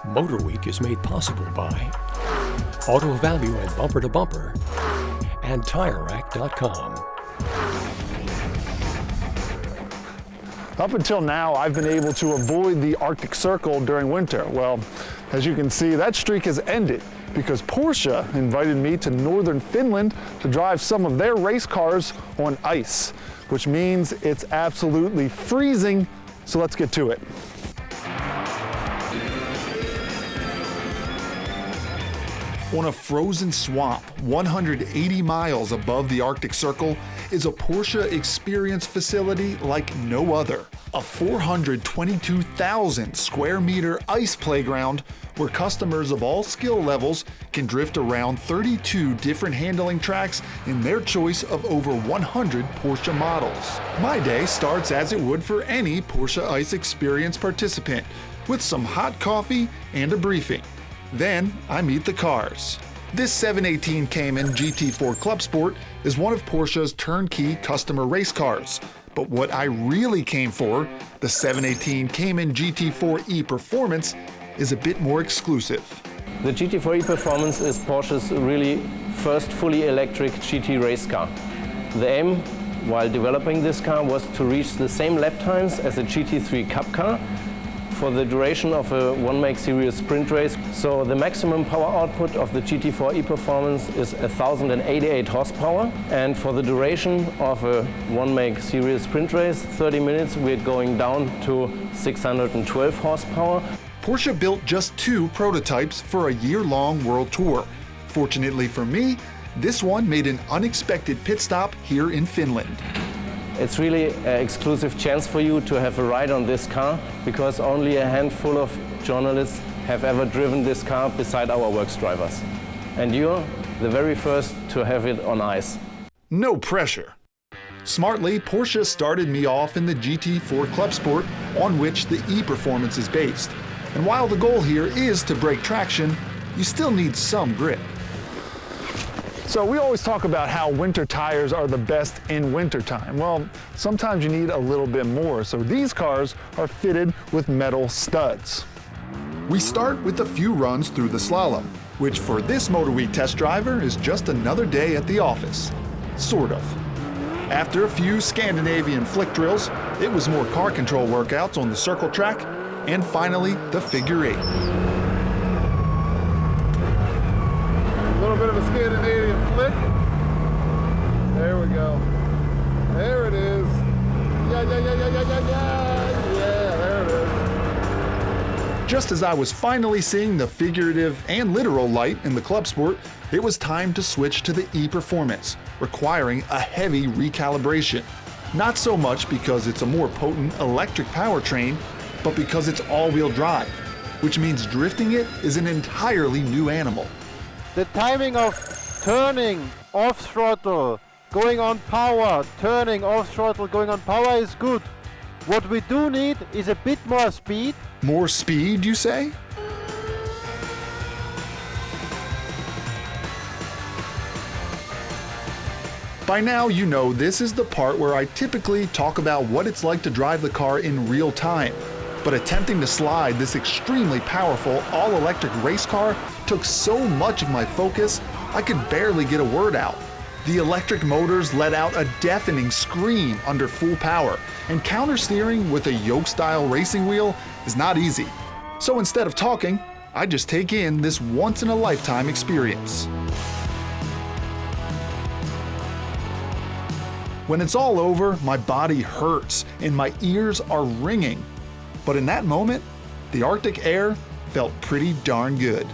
MotorWeek is made possible by Auto Value and Bumper to Bumper and TireRack.com. Up until now, I've been able to avoid the Arctic Circle during winter. Well, as you can see, that streak has ended because Porsche invited me to northern Finland to drive some of their race cars on ice, which means it's absolutely freezing, so let's get to it. On a frozen swamp 180 miles above the Arctic Circle is a Porsche experience facility like no other. A 422,000 square meter ice playground where customers of all skill levels can drift around 32 different handling tracks in their choice of over 100 Porsche models. My day starts as it would for any Porsche Ice Experience participant, with some hot coffee and a briefing. Then I meet the cars. This 718 Cayman GT4 Club Sport is one of Porsche's turnkey customer race cars. But what I really came for, the 718 Cayman GT4 E-Performance, is a bit more exclusive. The GT4 E-Performance is Porsche's really first fully electric GT race car. The aim while developing this car was to reach the same lap times as a GT3 Cup car for the duration of a one-make series sprint race. So the maximum power output of the GT4 E-Performance is 1,088 horsepower, and for the duration of a one-make series sprint race, 30 minutes, we're going down to 612 horsepower. Porsche built just 2 prototypes for a year-long world tour. Fortunately for me, this one made an unexpected pit stop here in Finland. It's really an exclusive chance for you to have a ride on this car, because only a handful of journalists have ever driven this car beside our works drivers. And you're the very first to have it on ice. No pressure. Smartly, Porsche started me off in the GT4 Club Sport, on which the E-Performance is based. And while the goal here is to break traction, you still need some grip. So we always talk about how winter tires are the best in wintertime. Well, sometimes you need a little bit more, so these cars are fitted with metal studs. We start with a few runs through the slalom, which for this MotorWeek test driver is just another day at the office. Sort of. After a few Scandinavian flick drills, it was more car control workouts on the circle track, and finally the figure 8. A little bit of a Scandinavian flick. There we go. There it is. Yeah, there it is. Just as I was finally seeing the figurative and literal light in the Club Sport, it was time to switch to the E-Performance, requiring a heavy recalibration. Not so much because it's a more potent electric powertrain, but because it's all-wheel drive, which means drifting it is an entirely new animal. The timing of turning, off throttle, going on power, turning, off throttle, going on power is good. What we do need is a bit more speed. More speed, you say? By now, you know this is the part where I typically talk about what it's like to drive the car in real time. But attempting to slide this extremely powerful all-electric race car took so much of my focus, I could barely get a word out. The electric motors let out a deafening scream under full power, and counter-steering with a yoke-style racing wheel is not easy. So instead of talking, I just take in this once-in-a-lifetime experience. When it's all over, my body hurts and my ears are ringing. But in that moment, the Arctic air felt pretty darn good.